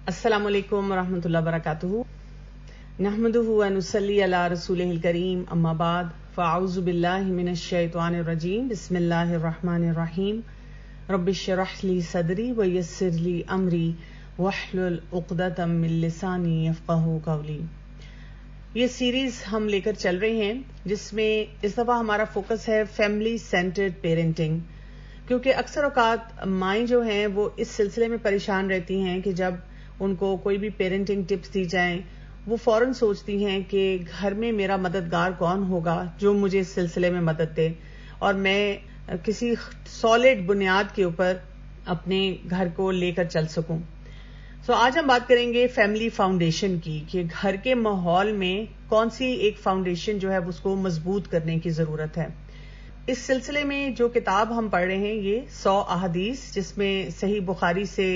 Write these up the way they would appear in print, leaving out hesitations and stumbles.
السلام علیکم ورحمۃ اللہ وبرکاتہ. نحمده ونصلی علی رسولہ الکریم، اما بعد فاعوذ باللہ من الشیطان الرجیم. بسم اللہ الرحمن الرحیم. رب اشرح لی صدری ویسر لی امری واحلل عقدۃ من لسانی یفقہوا قولی. یہ سیریز ہم لے کر چل رہے ہیں جس میں اس دفعہ ہمارا فوکس ہے فیملی سینٹرڈ پیرنٹنگ، کیونکہ اکثر اوقات مائیں جو ہیں وہ اس سلسلے میں پریشان رہتی ہیں کہ جب ان کو کوئی بھی پیرنٹنگ ٹپس دی جائیں وہ فوراً سوچتی ہیں کہ گھر میں میرا مددگار کون ہوگا جو مجھے اس سلسلے میں مدد دے اور میں کسی سالڈ بنیاد کے اوپر اپنے گھر کو لے کر چل سکوں. آج ہم بات کریں گے فیملی فاؤنڈیشن کی، کہ گھر کے ماحول میں کون سی ایک فاؤنڈیشن جو ہے اس کو مضبوط کرنے کی ضرورت ہے. اس سلسلے میں جو کتاب ہم پڑھ رہے ہیں یہ 100 احادیث، جس میں صحیح بخاری سے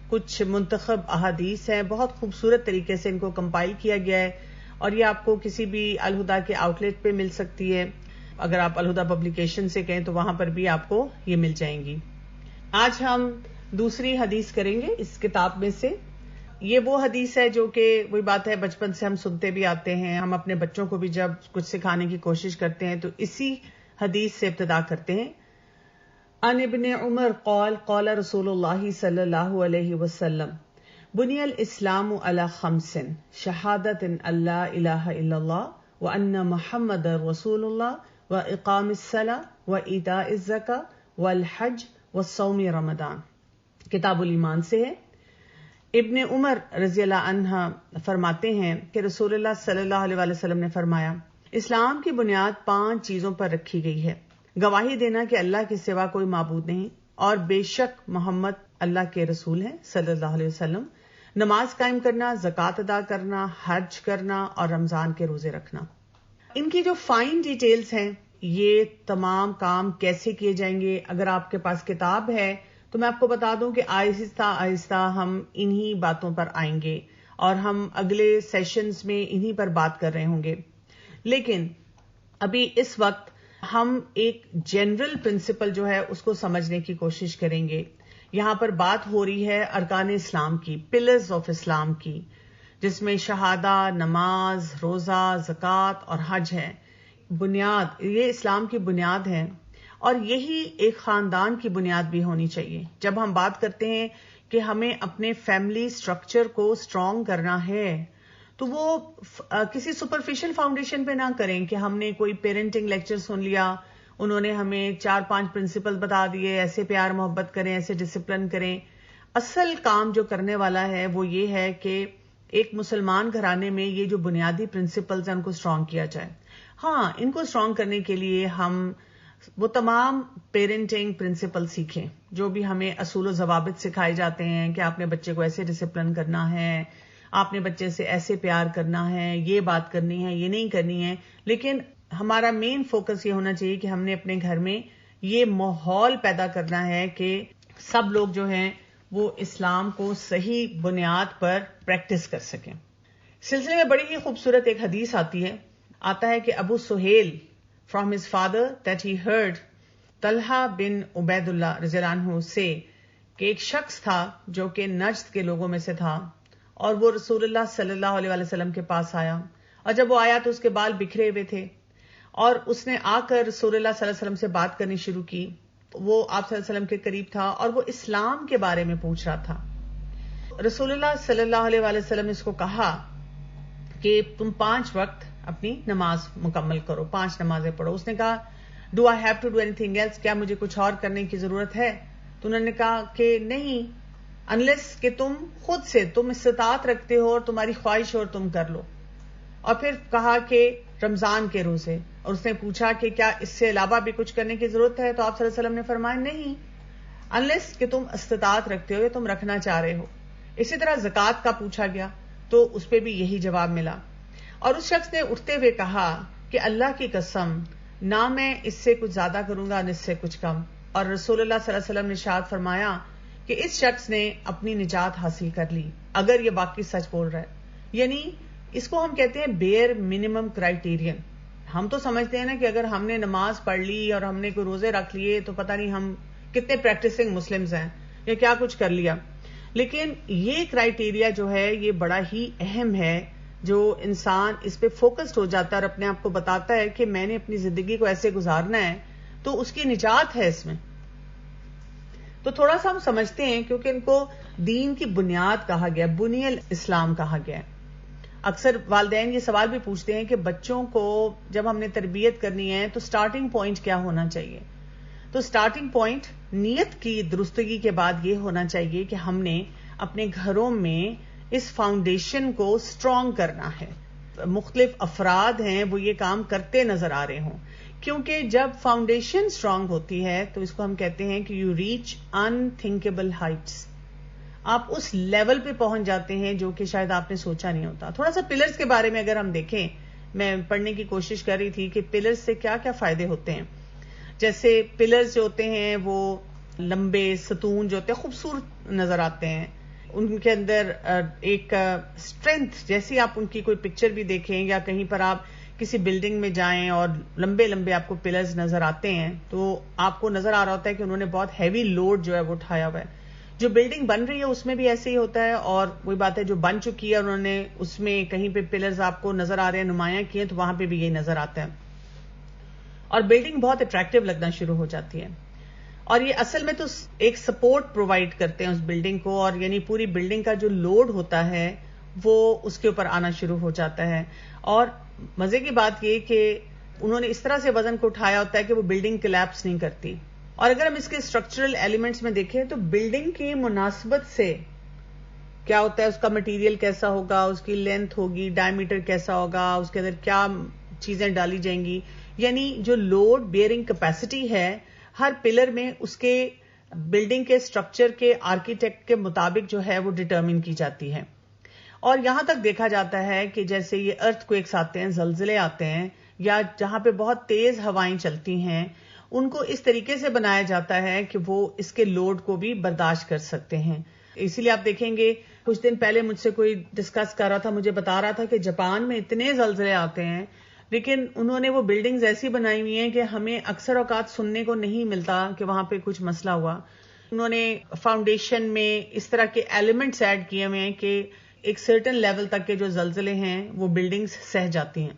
کچھ منتخب احادیث ہیں. بہت خوبصورت طریقے سے ان کو کمپائل کیا گیا ہے اور یہ آپ کو کسی بھی الہدا کے آؤٹ لیٹ پہ مل سکتی ہے. اگر آپ الہدا پبلیکیشن سے کہیں تو وہاں پر بھی آپ کو یہ مل جائیں گی. آج ہم دوسری حدیث کریں گے اس کتاب میں سے. یہ وہ حدیث ہے جو کہ وہی بات ہے، بچپن سے ہم سنتے بھی آتے ہیں. ہم اپنے بچوں کو بھی جب کچھ سکھانے کی کوشش کرتے ہیں تو اسی حدیث سے ابتدا کرتے ہیں. عن ابن عمر قال قال رسول اللہ صلی اللہ علیہ وسلم بنی الاسلام علی 5 شہادت ان لا الہ الا اللہ وان محمد رسول اللہ واقام الصلاۃ وایتاء الزکاۃ والحج وصوم رمضان. کتاب الایمان سے ہے. ابن عمر رضی اللہ عنہ فرماتے ہیں کہ رسول اللہ صلی اللہ علیہ وسلم نے فرمایا، اسلام کی بنیاد 5 چیزوں پر رکھی گئی ہے: گواہی دینا کہ اللہ کے سوا کوئی معبود نہیں اور بے شک محمد اللہ کے رسول ہیں صلی اللہ علیہ وسلم، نماز قائم کرنا، زکوٰۃ ادا کرنا، حج کرنا اور رمضان کے روزے رکھنا. ان کی جو فائن ڈیٹیلز ہیں، یہ تمام کام کیسے کیے جائیں گے، اگر آپ کے پاس کتاب ہے تو میں آپ کو بتا دوں کہ آہستہ آہستہ ہم انہی باتوں پر آئیں گے اور ہم اگلے سیشنز میں انہی پر بات کر رہے ہوں گے. لیکن ابھی اس وقت ہم ایک جنرل پرنسپل جو ہے اس کو سمجھنے کی کوشش کریں گے. یہاں پر بات ہو رہی ہے ارکان اسلام کی، پلرز آف اسلام کی، جس میں شہادہ، نماز، روزہ، زکوٰۃ اور حج ہے. بنیاد، یہ اسلام کی بنیاد ہے اور یہی ایک خاندان کی بنیاد بھی ہونی چاہیے. جب ہم بات کرتے ہیں کہ ہمیں اپنے فیملی سٹرکچر کو اسٹرانگ کرنا ہے تو وہ کسی سپرفیشل فاؤنڈیشن پہ نہ کریں کہ ہم نے کوئی پیرنٹنگ لیکچر سن لیا، انہوں نے ہمیں 4-5 پرنسپل بتا دیے، ایسے پیار محبت کریں، ایسے ڈسپلن کریں. اصل کام جو کرنے والا ہے وہ یہ ہے کہ ایک مسلمان گھرانے میں یہ جو بنیادی پرنسپلز ہیں ان کو اسٹرانگ کیا جائے. ہاں، ان کو اسٹرانگ کرنے کے لیے ہم وہ تمام پیرنٹنگ پرنسپل سیکھیں جو بھی ہمیں اصول و ضوابط سکھائے جاتے ہیں کہ آپ نے بچے کو ایسے ڈسپلن کرنا ہے، آپ نے بچے سے ایسے پیار کرنا ہے، یہ بات کرنی ہے، یہ نہیں کرنی ہے. لیکن ہمارا مین فوکس یہ ہونا چاہیے کہ ہم نے اپنے گھر میں یہ ماحول پیدا کرنا ہے کہ سب لوگ جو ہیں وہ اسلام کو صحیح بنیاد پر پریکٹس کر سکیں. سلسلے میں بڑی ہی خوبصورت ایک حدیث آتا ہے کہ ابو Sohail from his father that he heard Talha بن عبید اللہ رضی اللہ عنہ سے کہ ایک شخص تھا جو کہ نجد کے لوگوں میں سے تھا اور وہ رسول اللہ صلی اللہ علیہ وسلم کے پاس آیا، اور جب وہ آیا تو اس کے بال بکھرے ہوئے تھے اور اس نے آ کر رسول اللہ صلی اللہ علیہ وسلم سے بات کرنی شروع کی. وہ آپ صلی اللہ علیہ وسلم کے قریب تھا اور وہ اسلام کے بارے میں پوچھ رہا تھا. رسول اللہ صلی اللہ علیہ وسلم نے اس کو کہا کہ تم 5 وقت اپنی نماز مکمل کرو، 5 نمازیں پڑھو. اس نے کہا do I have to do anything else, کیا مجھے کچھ اور کرنے کی ضرورت ہے؟ تو انہوں نے کہا کہ نہیں، انلیس کہ تم خود سے تم استطاعت رکھتے ہو اور تمہاری خواہش ہو اور تم کر لو. اور پھر کہا کہ رمضان کے روزے، اور اس نے پوچھا کہ کیا اس سے علاوہ بھی کچھ کرنے کی ضرورت ہے؟ تو آپ صلی اللہ علیہ وسلم نے فرمایا نہیں، انلیس کہ تم استطاعت رکھتے ہو یا تم رکھنا چاہ رہے ہو. اسی طرح زکوٰۃ کا پوچھا گیا تو اس پہ بھی یہی جواب ملا. اور اس شخص نے اٹھتے ہوئے کہا کہ اللہ کی قسم، نہ میں اس سے کچھ زیادہ کروں گا نہ اس سے کچھ کم. اور رسول اللہ صلی اللہ علیہ وسلم نے ارشاد فرمایا کہ اس شخص نے اپنی نجات حاصل کر لی اگر یہ واقعی سچ بول رہا ہے. یعنی اس کو ہم کہتے ہیں بیئر منیمم کرائیٹیرین. ہم تو سمجھتے ہیں نا کہ اگر ہم نے نماز پڑھ لی اور ہم نے کوئی روزے رکھ لیے تو پتہ نہیں ہم کتنے پریکٹسنگ مسلمز ہیں یا کیا کچھ کر لیا. لیکن یہ کرائیٹیریا جو ہے یہ بڑا ہی اہم ہے. جو انسان اس پہ فوکسڈ ہو جاتا ہے اور اپنے آپ کو بتاتا ہے کہ میں نے اپنی زندگی کو ایسے گزارنا ہے تو اس کی نجات ہے اس میں. تو تھوڑا سا ہم سمجھتے ہیں کیونکہ ان کو دین کی بنیاد کہا گیا, بنی الاسلام کہا گیا. اکثر والدین یہ سوال بھی پوچھتے ہیں کہ بچوں کو جب ہم نے تربیت کرنی ہے تو سٹارٹنگ پوائنٹ کیا ہونا چاہیے. تو سٹارٹنگ پوائنٹ نیت کی درستگی کے بعد یہ ہونا چاہیے کہ ہم نے اپنے گھروں میں اس فاؤنڈیشن کو اسٹرانگ کرنا ہے. مختلف افراد ہیں وہ یہ کام کرتے نظر آ رہے ہوں, کیونکہ جب فاؤنڈیشن اسٹرانگ ہوتی ہے تو اس کو ہم کہتے ہیں کہ یو ریچ انتھنکیبل ہائٹس. آپ اس لیول پہ پہنچ جاتے ہیں جو کہ شاید آپ نے سوچا نہیں ہوتا. تھوڑا سا پلرز کے بارے میں اگر ہم دیکھیں, میں پڑھنے کی کوشش کر رہی تھی کہ پلرز سے کیا کیا فائدے ہوتے ہیں. جیسے پلرز جو ہوتے ہیں وہ لمبے ستون جو ہوتے ہیں خوبصورت نظر آتے ہیں, ان کے اندر ایک اسٹرینتھ, جیسی آپ ان کی کوئی پکچر بھی دیکھیں یا کہیں پر آپ کسی بلڈنگ میں جائیں اور لمبے لمبے آپ کو پلرز نظر آتے ہیں تو آپ کو نظر آ رہا ہوتا ہے کہ انہوں نے بہت ہیوی لوڈ جو ہے وہ اٹھایا ہوا ہے. جو بلڈنگ بن رہی ہے اس میں بھی ایسے ہی ہوتا ہے, اور وہی بات ہے جو بن چکی ہے انہوں نے اس میں کہیں پہ پلرز آپ کو نظر آ رہے ہیں نمایاں کیے تو وہاں پہ بھی یہی نظر آتا ہے اور بلڈنگ بہت اٹریکٹیو لگنا شروع ہو جاتی ہے. اور یہ اصل میں تو ایک سپورٹ پرووائڈ کرتے ہیں اس بلڈنگ کو, اور یعنی پوری بلڈنگ کا جو لوڈ ہوتا ہے وہ اس کے اوپر آنا شروع ہو جاتا ہے. اور مزے کی بات یہ کہ انہوں نے اس طرح سے وزن کو اٹھایا ہوتا ہے کہ وہ بلڈنگ کلیپس نہیں کرتی. اور اگر ہم اس کے اسٹرکچرل ایلیمنٹس میں دیکھیں تو بلڈنگ کی مناسبت سے کیا ہوتا ہے, اس کا مٹیریل کیسا ہوگا, اس کی لینتھ ہوگی, ڈائمیٹر کیسا ہوگا, اس کے اندر کیا چیزیں ڈالی جائیں گی, یعنی جو لوڈ بیئرنگ کیپیسٹی ہے ہر پلر میں اس کے بلڈنگ کے اسٹرکچر کے آرکیٹیکٹ کے مطابق جو ہے وہ ڈٹرمن کی جاتی ہے. اور یہاں تک دیکھا جاتا ہے کہ جیسے یہ ارتھ کویکس آتے ہیں, زلزلے آتے ہیں, یا جہاں پہ بہت تیز ہوائیں چلتی ہیں ان کو اس طریقے سے بنایا جاتا ہے کہ وہ اس کے لوڈ کو بھی برداشت کر سکتے ہیں. اسی لیے آپ دیکھیں گے کچھ دن پہلے مجھ سے کوئی ڈسکس کر رہا تھا, مجھے بتا رہا تھا کہ جاپان میں اتنے زلزلے آتے ہیں لیکن انہوں نے وہ بلڈنگز ایسی بنائی ہوئی ہیں کہ ہمیں اکثر اوقات سننے کو نہیں ملتا کہ وہاں پہ کچھ مسئلہ ہوا. انہوں نے فاؤنڈیشن میں اس طرح کے ایلیمنٹس ایڈ کیے ہوئے ہیں کہ ایک سرٹن لیول تک کے جو زلزلے ہیں وہ بلڈنگز سہ جاتی ہیں.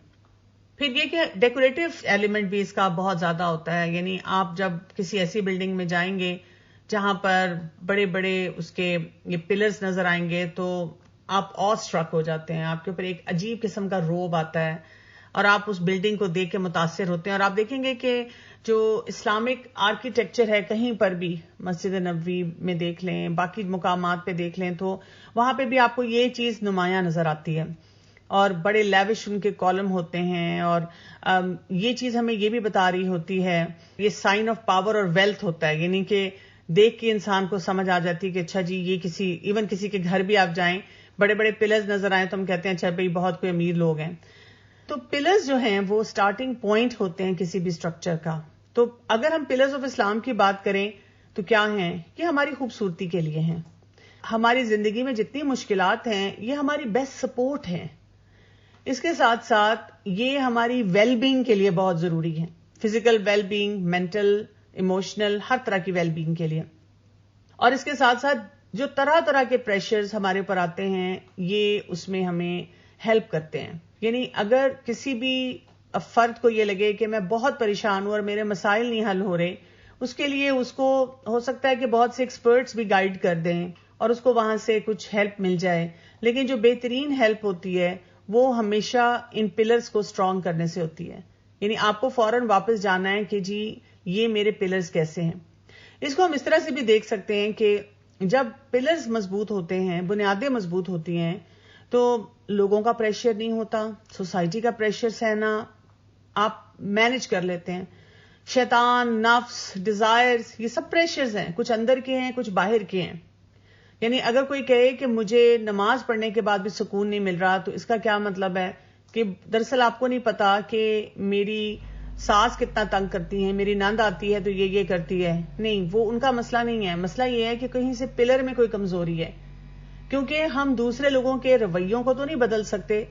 پھر یہ کہ ڈیکوریٹو ایلیمنٹ بھی اس کا بہت زیادہ ہوتا ہے, یعنی آپ جب کسی ایسی بلڈنگ میں جائیں گے جہاں پر بڑے بڑے اس کے یہ پلرز نظر آئیں گے تو آپ آ اسٹرک ہو جاتے ہیں, آپ کے اوپر ایک عجیب قسم کا روب آتا ہے اور آپ اس بلڈنگ کو دیکھ کے متاثر ہوتے ہیں. اور آپ دیکھیں گے کہ جو اسلامک آرکیٹیکچر ہے کہیں پر بھی, مسجد نبوی میں دیکھ لیں, باقی مقامات پہ دیکھ لیں, تو وہاں پہ بھی آپ کو یہ چیز نمایاں نظر آتی ہے اور بڑے لیوش ان کے کالم ہوتے ہیں. اور یہ چیز ہمیں یہ بھی بتا رہی ہوتی ہے, یہ سائن آف پاور اور ویلتھ ہوتا ہے, یعنی کہ دیکھ کے انسان کو سمجھ آ جاتی ہے کہ اچھا جی یہ ایون کسی کے گھر بھی آپ جائیں بڑے بڑے پلرز نظر آئیں تو ہم کہتے ہیں اچھا بھائی بہت کوئی امیر لوگ ہیں. تو پلرز جو ہیں وہ سٹارٹنگ پوائنٹ ہوتے ہیں کسی بھی سٹرکچر کا. تو اگر ہم پلرز آف اسلام کی بات کریں تو کیا ہیں, یہ ہماری خوبصورتی کے لیے ہیں. ہماری زندگی میں جتنی مشکلات ہیں یہ ہماری بیسٹ سپورٹ ہیں. اس کے ساتھ ساتھ یہ ہماری ویل بینگ کے لیے بہت ضروری ہے, physical well being, mental, emotional, ہر طرح کی ویل بینگ کے لیے. اور اس کے ساتھ ساتھ جو طرح طرح کے پریشرز ہمارے اوپر آتے ہیں یہ اس میں ہمیں ہیلپ کرتے ہیں. یعنی اگر کسی بھی فرد کو یہ لگے کہ میں بہت پریشان ہوں اور میرے مسائل نہیں حل ہو رہے, اس کے لیے اس کو ہو سکتا ہے کہ بہت سے ایکسپرٹس بھی گائیڈ کر دیں اور اس کو وہاں سے کچھ ہیلپ مل جائے, لیکن جو بہترین ہیلپ ہوتی ہے وہ ہمیشہ ان پلرز کو اسٹرانگ کرنے سے ہوتی ہے. یعنی آپ کو فوراً واپس جانا ہے کہ جی یہ میرے پلرز کیسے ہیں. اس کو ہم اس طرح سے بھی دیکھ سکتے ہیں کہ جب پلرز مضبوط ہوتے ہیں, بنیادیں مضبوط ہوتی ہیں, تو لوگوں کا پریشر نہیں ہوتا, سوسائٹی کا پریشر سہنا آپ مینج کر لیتے ہیں. شیطان, نفس, ڈیزائرز, یہ سب پریشرز ہیں, کچھ اندر کے ہیں کچھ باہر کے ہیں. یعنی اگر کوئی کہے کہ مجھے نماز پڑھنے کے بعد بھی سکون نہیں مل رہا تو اس کا کیا مطلب ہے کہ دراصل آپ کو نہیں پتا کہ میری ساس کتنا تنگ کرتی ہیں, میری نند آتی ہے تو یہ کرتی ہے. نہیں, وہ ان کا مسئلہ نہیں ہے. مسئلہ یہ ہے کہ کہیں سے پلر میں کوئی کمزوری ہے, کیونکہ ہم دوسرے لوگوں کے رویوں کو تو نہیں بدل سکتے.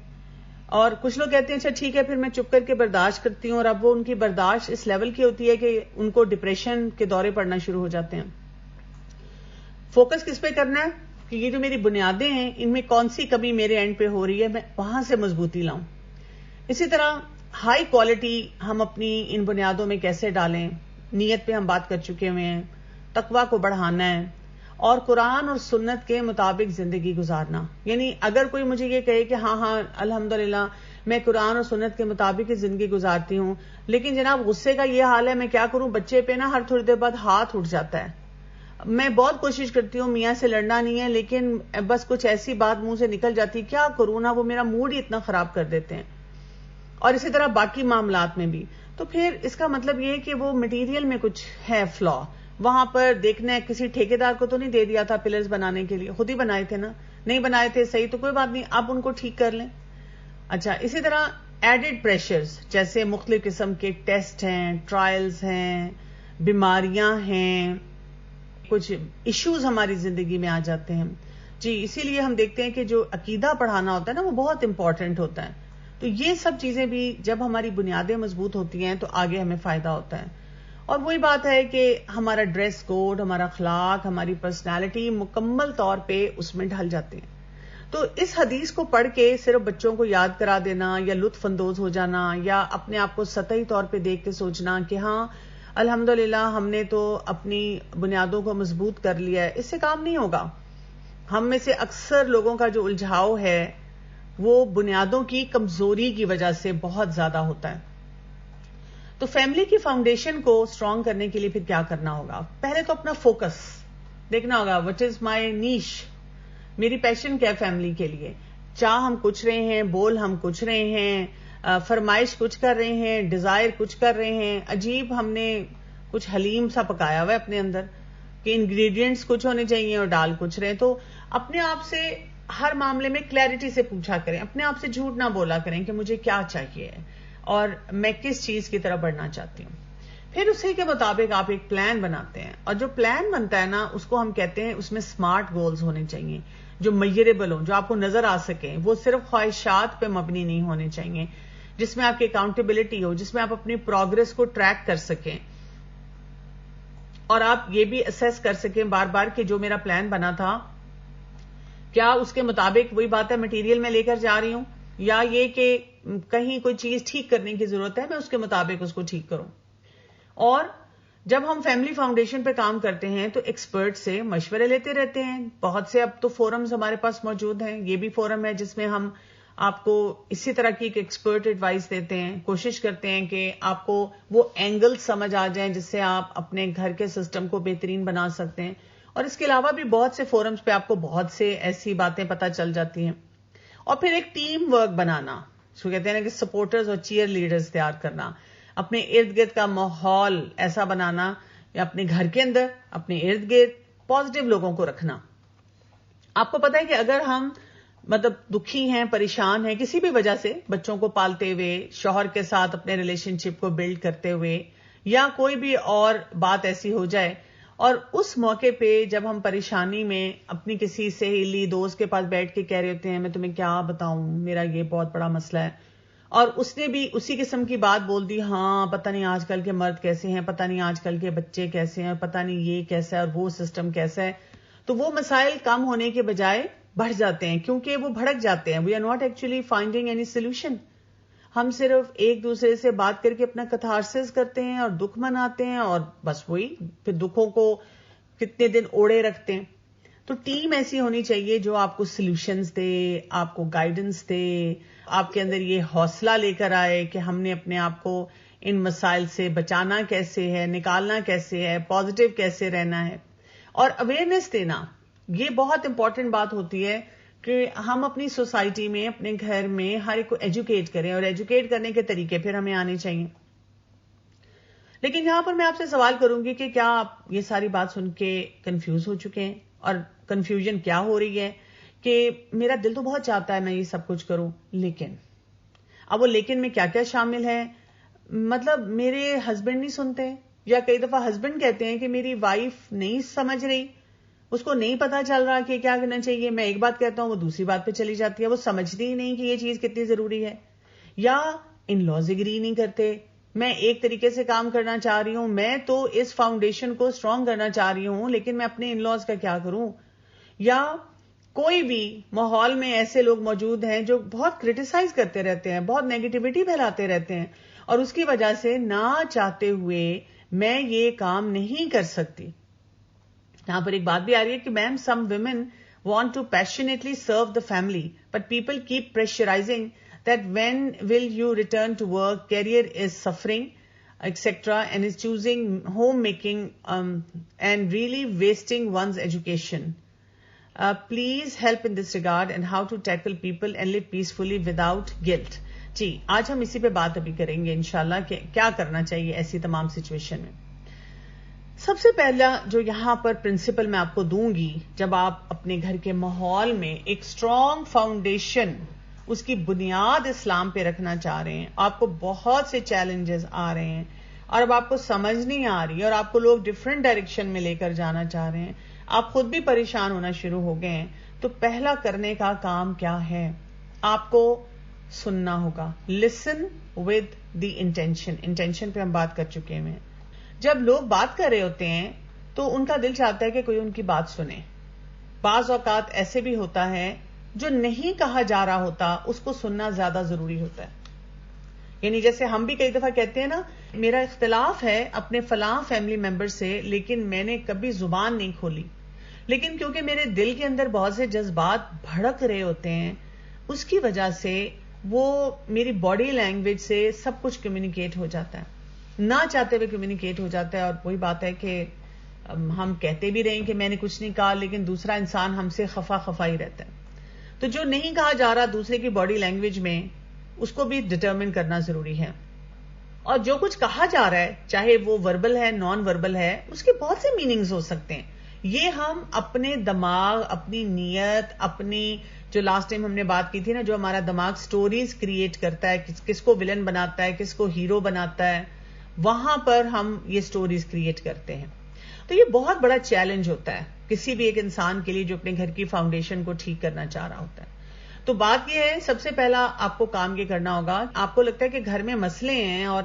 اور کچھ لوگ کہتے ہیں اچھا ٹھیک ہے پھر میں چپ کر کے برداشت کرتی ہوں, اور اب وہ ان کی برداشت اس لیول کی ہوتی ہے کہ ان کو ڈپریشن کے دورے پڑنا شروع ہو جاتے ہیں. فوکس کس پہ کرنا ہے؟ کہ یہ جو میری بنیادیں ہیں ان میں کون سی کمی میرے اینڈ پہ ہو رہی ہے، میں وہاں سے مضبوطی لاؤں. اسی طرح ہائی کوالٹی ہم اپنی ان بنیادوں میں کیسے ڈالیں. نیت پہ ہم بات کر چکے ہوئے ہیں، تقویٰ کو بڑھانا ہے اور قرآن اور سنت کے مطابق زندگی گزارنا. یعنی اگر کوئی مجھے یہ کہے کہ ہاں الحمدللہ میں قرآن اور سنت کے مطابق ہی زندگی گزارتی ہوں، لیکن جناب غصے کا یہ حال ہے، میں کیا کروں، بچے پہ نا ہر تھوڑی دیر بعد ہاتھ اٹھ جاتا ہے. میں بہت کوشش کرتی ہوں میاں سے لڑنا نہیں ہے، لیکن بس کچھ ایسی بات منہ سے نکل جاتی، کیا کروں نا، وہ میرا موڈ ہی اتنا خراب کر دیتے ہیں. اور اسی طرح باقی معاملات میں بھی. تو پھر اس کا مطلب یہ ہے کہ وہ مٹیریل میں کچھ ہے فلا، وہاں پر دیکھنا ہے. کسی ٹھیکیدار کو تو نہیں دے دیا تھا پلرز بنانے کے لیے، خود ہی بنائے تھے نا، نہیں بنائے تھے صحیح تو کوئی بات نہیں، آپ ان کو ٹھیک کر لیں. اچھا، اسی طرح ایڈڈ پریشرز جیسے مختلف قسم کے ٹیسٹ ہیں، ٹرائلز ہیں، بیماریاں ہیں، کچھ ایشوز ہماری زندگی میں آ جاتے ہیں. جی اسی لیے ہم دیکھتے ہیں کہ جو عقیدہ پڑھانا ہوتا ہے نا وہ بہت امپورٹنٹ ہوتا ہے. تو یہ سب چیزیں بھی جب ہماری بنیادیں مضبوط ہوتی ہیں تو آگے ہمیں فائدہ ہوتا ہے. اور وہی بات ہے کہ ہمارا ڈریس کوڈ، ہمارا اخلاق، ہماری پرسنالٹی مکمل طور پہ اس میں ڈھل جاتے ہیں. تو اس حدیث کو پڑھ کے صرف بچوں کو یاد کرا دینا یا لطف اندوز ہو جانا یا اپنے آپ کو سطحی طور پہ دیکھ کے سوچنا کہ ہاں الحمدللہ ہم نے تو اپنی بنیادوں کو مضبوط کر لیا ہے، اس سے کام نہیں ہوگا. ہم میں سے اکثر لوگوں کا جو الجھاؤ ہے وہ بنیادوں کی کمزوری کی وجہ سے بہت زیادہ ہوتا ہے. تو فیملی کی فاؤنڈیشن کو اسٹرانگ کرنے کے لیے پھر کیا کرنا ہوگا؟ پہلے تو اپنا فوکس دیکھنا ہوگا، وٹ از مائی نیش، میری پیشن کیا ہے فیملی کے لیے. چاہ ہم کچھ رہے ہیں، بول ہم کچھ رہے ہیں، فرمائش کچھ کر رہے ہیں، ڈیزائر کچھ کر رہے ہیں. عجیب ہم نے کچھ حلیم سا پکایا ہوا ہے اپنے اندر کہ انگریڈینٹس کچھ ہونے چاہیے اور ڈال کچھ رہے. تو اپنے آپ سے ہر معاملے میں کلیئرٹی سے پوچھا کریں، اپنے آپ سے جھوٹ نہ بولا کریں کہ مجھے کیا چاہیے اور میں کس چیز کی طرف بڑھنا چاہتی ہوں. پھر اسی کے مطابق آپ ایک پلان بناتے ہیں، اور جو پلان بنتا ہے نا اس کو ہم کہتے ہیں اس میں سمارٹ گولز ہونے چاہیے جو میجریبل ہوں، جو آپ کو نظر آ سکیں. وہ صرف خواہشات پہ مبنی نہیں ہونے چاہیے، جس میں آپ کی اکاؤنٹیبلٹی ہو، جس میں آپ اپنی پروگرس کو ٹریک کر سکیں اور آپ یہ بھی اسیس کر سکیں بار بار کہ جو میرا پلان بنا تھا کیا اس کے مطابق وہی بات ہے مٹیریل میں لے کر جا رہی ہوں، یا یہ کہ کہیں کوئی چیز ٹھیک کرنے کی ضرورت ہے میں اس کے مطابق اس کو ٹھیک کروں. اور جب ہم فیملی فاؤنڈیشن پہ کام کرتے ہیں تو ایکسپرٹ سے مشورے لیتے رہتے ہیں. بہت سے اب تو فورمز ہمارے پاس موجود ہیں، یہ بھی فورم ہے جس میں ہم آپ کو اسی طرح کی ایک ایکسپرٹ ایڈوائس دیتے ہیں. کوشش کرتے ہیں کہ آپ کو وہ اینگل سمجھ آ جائیں جس سے آپ اپنے گھر کے سسٹم کو بہترین بنا سکتے ہیں. اور اس کے علاوہ بھی بہت سے فورمز پہ آپ کو بہت سے ایسی باتیں پتہ چل جاتی ہیں. اور پھر ایک ٹیم ورک بنانا، جو کہتے ہیں کہ سپورٹرز اور چیئر لیڈرز تیار کرنا، اپنے ارد گرد کا ماحول ایسا بنانا یا اپنے گھر کے اندر اپنے ارد گرد پازیٹیو لوگوں کو رکھنا. آپ کو پتا ہے کہ اگر ہم دکھی ہیں، پریشان ہیں کسی بھی وجہ سے، بچوں کو پالتے ہوئے، شوہر کے ساتھ اپنے ریلیشن شپ کو بلڈ کرتے ہوئے، یا کوئی بھی اور بات ایسی ہو جائے، اور اس موقع پہ جب ہم پریشانی میں اپنی کسی سہیلی دوست کے پاس بیٹھ کے کہہ رہے ہوتے ہیں میں تمہیں کیا بتاؤں، میرا یہ بہت بڑا مسئلہ ہے، اور اس نے بھی اسی قسم کی بات بول دی، ہاں پتہ نہیں آج کل کے مرد کیسے ہیں، پتہ نہیں آج کل کے بچے کیسے ہیں، پتہ نہیں یہ کیسا ہے اور وہ سسٹم کیسا ہے. تو وہ مسائل کم ہونے کے بجائے بڑھ جاتے ہیں کیونکہ وہ بھڑک جاتے ہیں. We are not actually finding any solution. ہم صرف ایک دوسرے سے بات کر کے اپنا کتھارسس کرتے ہیں اور دکھ مناتے ہیں، اور بس وہی پھر دکھوں کو کتنے دن اوڑے رکھتے ہیں. تو ٹیم ایسی ہونی چاہیے جو آپ کو سولوشنز دے، آپ کو گائیڈنس دے، آپ کے اندر یہ حوصلہ لے کر آئے کہ ہم نے اپنے آپ کو ان مسائل سے بچانا کیسے ہے، نکالنا کیسے ہے، پازیٹیو کیسے رہنا ہے. اور اویئرنیس دینا، یہ بہت امپورٹنٹ بات ہوتی ہے کہ ہم اپنی سوسائٹی میں، اپنے گھر میں ہر ایک کو ایجوکیٹ کریں، اور ایجوکیٹ کرنے کے طریقے پھر ہمیں آنے چاہیے. لیکن یہاں پر میں آپ سے سوال کروں گی کہ کیا آپ یہ ساری بات سن کے کنفیوز ہو چکے ہیں؟ اور کنفیوژن کیا ہو رہی ہے کہ میرا دل تو بہت چاہتا ہے میں یہ سب کچھ کروں، لیکن اب وہ لیکن میں کیا کیا شامل ہے؟ میرے ہسبینڈ نہیں سنتے، یا کئی دفعہ ہسبینڈ کہتے ہیں کہ میری وائف نہیں سمجھ رہی، اس کو نہیں پتا چل رہا کہ کیا کرنا چاہیے. میں ایک بات کہتا ہوں وہ دوسری بات پہ چلی جاتی ہے، وہ سمجھتی ہی نہیں کہ یہ چیز کتنی ضروری ہے. یا ان لاز اگری نہیں کرتے، میں ایک طریقے سے کام کرنا چاہ رہی ہوں، میں تو اس فاؤنڈیشن کو اسٹرانگ کرنا چاہ رہی ہوں، لیکن میں اپنے ان لاز کا کیا کروں. یا کوئی بھی ماحول میں ایسے لوگ موجود ہیں جو بہت کرٹیسائز کرتے رہتے ہیں, بہت نیگیٹیوٹی پھیلاتے رہتے ہیں, اور اس کی وجہ سے نہ چاہتے ہوئے میں یہ کام نہیں کر سکتی. یہاں پر ایک بات بھی آ رہی ہے کہ ma'am some women want to passionately serve the family, but people keep pressurizing that when will you return to work, career is suffering, etc., and is choosing homemaking and really wasting one's education. Please help in this regard and how to tackle people and live peacefully without guilt. جی آج ہم اسی پہ بات ابھی کریں گے انشاءاللہ کہ کیا کرنا چاہیے ایسی تمام سچویشن میں. سب سے پہلا جو یہاں پر پرنسپل میں آپ کو دوں گی, جب آپ اپنے گھر کے ماحول میں ایک اسٹرانگ فاؤنڈیشن, اس کی بنیاد اسلام پہ رکھنا چاہ رہے ہیں, آپ کو بہت سے چیلنجز آ رہے ہیں اور اب آپ کو سمجھ نہیں آ رہی اور آپ کو لوگ ڈفرینٹ ڈائریکشن میں لے کر جانا چاہ رہے ہیں, آپ خود بھی پریشان ہونا شروع ہو گئے ہیں, تو پہلا کرنے کا کام کیا ہے؟ آپ کو سننا ہوگا. لسن ود دی انٹینشن. انٹینشن پہ ہم بات کر چکے ہیں. جب لوگ بات کر رہے ہوتے ہیں تو ان کا دل چاہتا ہے کہ کوئی ان کی بات سنے. بعض اوقات ایسے بھی ہوتا ہے جو نہیں کہا جا رہا ہوتا اس کو سننا زیادہ ضروری ہوتا ہے. یعنی جیسے ہم بھی کئی دفعہ کہتے ہیں نا, میرا اختلاف ہے اپنے فلاں فیملی ممبر سے لیکن میں نے کبھی زبان نہیں کھولی, لیکن کیونکہ میرے دل کے اندر بہت سے جذبات بھڑک رہے ہوتے ہیں, اس کی وجہ سے وہ میری باڈی لینگویج سے سب کچھ کمیونیکیٹ ہو جاتا ہے, نہ چاہتے ہوئے کمیونیکیٹ ہو جاتا ہے. اور وہی بات ہے کہ ہم کہتے بھی رہیں کہ میں نے کچھ نہیں کہا, لیکن دوسرا انسان ہم سے خفا ہی رہتا ہے. تو جو نہیں کہا جا رہا دوسرے کی باڈی لینگویج میں, اس کو بھی ڈٹرمن کرنا ضروری ہے. اور جو کچھ کہا جا رہا ہے, چاہے وہ وربل ہے نان وربل ہے, اس کے بہت سے میننگز ہو سکتے ہیں. یہ ہم اپنے دماغ, اپنی نیت, اپنی جو لاسٹ ٹائم ہم نے بات کی تھی نا, جو ہمارا دماغ سٹوریز کریٹ کرتا ہے, کس کو ولن بناتا ہے, کس کو ہیرو بناتا ہے, وہاں پر ہم یہ سٹوریز کریٹ کرتے ہیں. تو یہ بہت بڑا چیلنج ہوتا ہے کسی بھی ایک انسان کے لیے جو اپنے گھر کی فاؤنڈیشن کو ٹھیک کرنا چاہ رہا ہوتا ہے. تو بات یہ ہے, سب سے پہلا آپ کو کام یہ کرنا ہوگا, آپ کو لگتا ہے کہ گھر میں مسئلے ہیں اور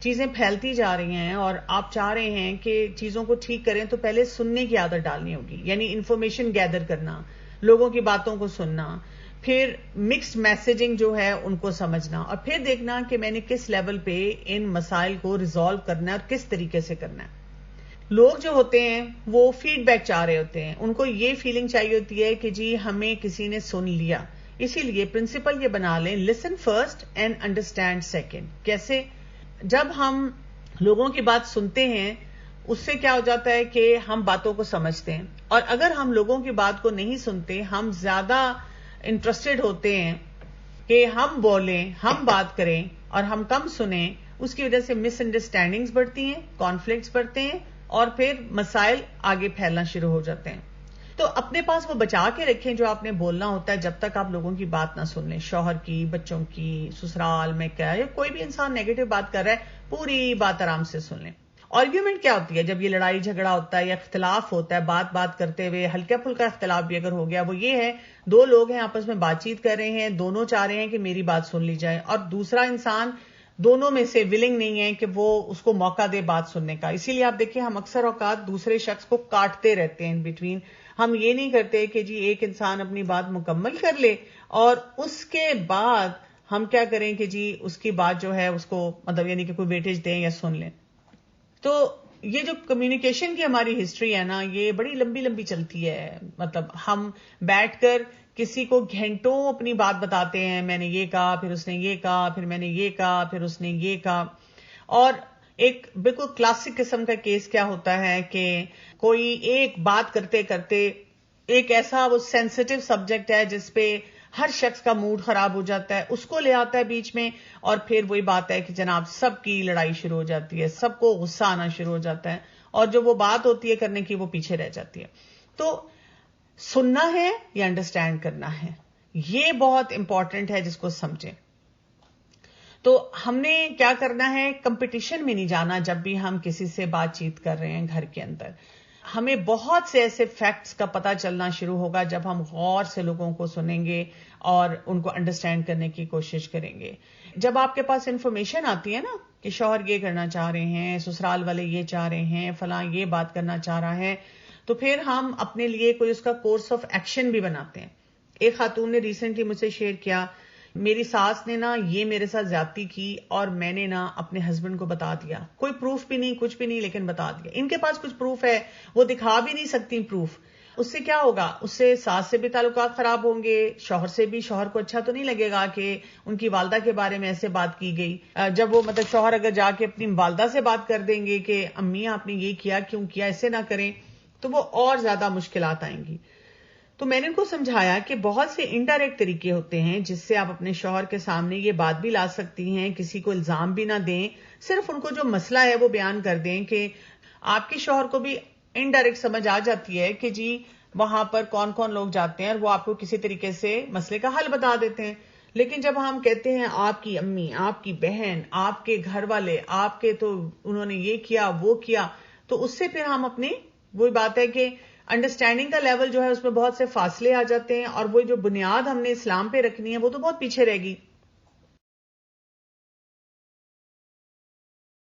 چیزیں پھیلتی جا رہی ہیں اور آپ چاہ رہے ہیں کہ چیزوں کو ٹھیک کریں, تو پہلے سننے کی عادت ڈالنی ہوگی. یعنی انفارمیشن گیدر کرنا, لوگوں کی باتوں کو سننا, پھر مکسڈ میسیجنگ جو ہے ان کو سمجھنا, اور پھر دیکھنا کہ میں نے کس لیول پہ ان مسائل کو ریزالو کرنا ہے اور کس طریقے سے کرنا ہے. لوگ جو ہوتے ہیں وہ فیڈ بیک چاہ رہے ہوتے ہیں, ان کو یہ فیلنگ چاہیے ہوتی ہے کہ جی ہمیں کسی نے سن لیا. اسی لیے پرنسپل یہ بنا لیں, لسن فرسٹ اینڈ انڈرسٹینڈ سیکنڈ. کیسے؟ جب ہم لوگوں کی بات سنتے ہیں اس سے کیا ہو جاتا ہے کہ ہم باتوں کو سمجھتے ہیں, اور اگر ہم لوگوں کی بات کو نہیں سنتے, ہم زیادہ انٹرسٹڈ ہوتے ہیں کہ ہم بولیں, ہم بات کریں, اور ہم کم سنیں, اس کی وجہ سے مس انڈرسٹینڈنگز بڑھتی ہیں, کانفلکٹس بڑھتے ہیں, اور پھر مسائل آگے پھیلنا شروع ہو جاتے ہیں. تو اپنے پاس وہ بچا کے رکھیں جو آپ نے بولنا ہوتا ہے, جب تک آپ لوگوں کی بات نہ سن لیں, شوہر کی, بچوں کی, سسرال میں کیا ہے, کوئی بھی انسان نیگیٹو بات کر رہا ہے, پوری بات آرام سے سن لیں. آرگیومنٹ کیا ہوتی ہے؟ جب یہ لڑائی جھگڑا ہوتا ہے یا اختلاف ہوتا ہے, بات کرتے ہوئے ہلکا پھلکا اختلاف بھی اگر ہو گیا, وہ یہ ہے دو لوگ ہیں آپس میں بات چیت کر رہے ہیں, دونوں چاہ رہے ہیں کہ میری بات سن لی جائے, اور دوسرا انسان دونوں میں سے ولنگ نہیں ہے کہ وہ اس کو موقع دے بات سننے کا. اسی لیے آپ دیکھیں ہم اکثر اوقات دوسرے شخص کو کاٹتے رہتے ہیں ان بٹوین. ہم یہ نہیں کرتے کہ جی ایک انسان اپنی بات مکمل کر لے اور اس کے بعد ہم کیا کریں کہ جی اس کی بات جو ہے اس کو مطلب یعنی کہ کوئی ویٹیج دیں یا سن لیں. تو یہ جو کمیونیکیشن کی ہماری ہسٹری ہے نا, یہ بڑی لمبی چلتی ہے. مطلب ہم بیٹھ کر کسی کو گھنٹوں اپنی بات بتاتے ہیں, میں نے یہ کہا, پھر اس نے یہ کہا, پھر میں نے یہ کہا, پھر اس نے یہ کہا. اور ایک بالکل کلاسک قسم کا کیس کیا ہوتا ہے کہ کوئی ایک بات کرتے کرتے ایک ایسا وہ سینسٹیو سبجیکٹ ہے جس پہ ہر شخص کا موڈ خراب ہو جاتا ہے, اس کو لے آتا ہے بیچ میں, اور پھر وہی بات ہے کہ جناب سب کی لڑائی شروع ہو جاتی ہے, سب کو غصہ آنا شروع ہو جاتا ہے, اور جو وہ بات ہوتی ہے کرنے کی وہ پیچھے رہ جاتی ہے. تو سننا ہے یا انڈرسٹینڈ کرنا ہے, یہ بہت امپورٹنٹ ہے جس کو سمجھیں. تو ہم نے کیا کرنا ہے, کمپٹیشن میں نہیں جانا. جب بھی ہم کسی سے بات چیت کر رہے ہیں گھر کے اندر, ہمیں بہت سے ایسے فیکٹس کا پتہ چلنا شروع ہوگا جب ہم غور سے لوگوں کو سنیں گے اور ان کو انڈرسٹینڈ کرنے کی کوشش کریں گے. جب آپ کے پاس انفارمیشن آتی ہے نا کہ شوہر یہ کرنا چاہ رہے ہیں, سسرال والے یہ چاہ رہے ہیں, فلاں یہ بات کرنا چاہ رہا ہے, تو پھر ہم اپنے لیے کوئی اس کا کورس آف ایکشن بھی بناتے ہیں ایک خاتون نے ریسنٹلی مجھ سے شیئر کیا، میری ساس نے نا یہ میرے ساتھ زیادتی کی اور میں نے نا اپنے ہسبینڈ کو بتا دیا، کوئی پروف بھی نہیں، کچھ بھی نہیں، لیکن بتا دیا۔ ان کے پاس کچھ پروف ہے، وہ دکھا بھی نہیں سکتی پروف۔ اس سے کیا ہوگا؟ اس سے ساس سے بھی تعلقات خراب ہوں گے، شوہر سے بھی۔ شوہر کو اچھا تو نہیں لگے گا کہ ان کی والدہ کے بارے میں ایسے بات کی گئی۔ جب وہ شوہر اگر جا کے اپنی والدہ سے بات کر دیں گے کہ امی آپ نے یہ کیا، کیوں کیا، ایسے نہ کریں، تو وہ اور زیادہ مشکلات آئیں گی۔ تو میں نے ان کو سمجھایا کہ بہت سے انڈائریکٹ طریقے ہوتے ہیں جس سے آپ اپنے شوہر کے سامنے یہ بات بھی لا سکتی ہیں، کسی کو الزام بھی نہ دیں، صرف ان کو جو مسئلہ ہے وہ بیان کر دیں کہ آپ کے شوہر کو بھی انڈائریکٹ سمجھ آ جاتی ہے کہ جی وہاں پر کون کون لوگ جاتے ہیں، اور وہ آپ کو کسی طریقے سے مسئلے کا حل بتا دیتے ہیں۔ لیکن جب ہم کہتے ہیں آپ کی امی، آپ کی بہن، آپ کے گھر والے، آپ کے تو انہوں نے یہ کیا وہ کیا، تو اس سے پھر ہم اپنے وہی بات ہے کہ انڈرسٹینڈنگ کا لیول جو ہے اس میں بہت سے فاصلے آ جاتے ہیں، اور وہ جو بنیاد ہم نے اسلام پہ رکھنی ہے وہ تو بہت پیچھے رہ گی۔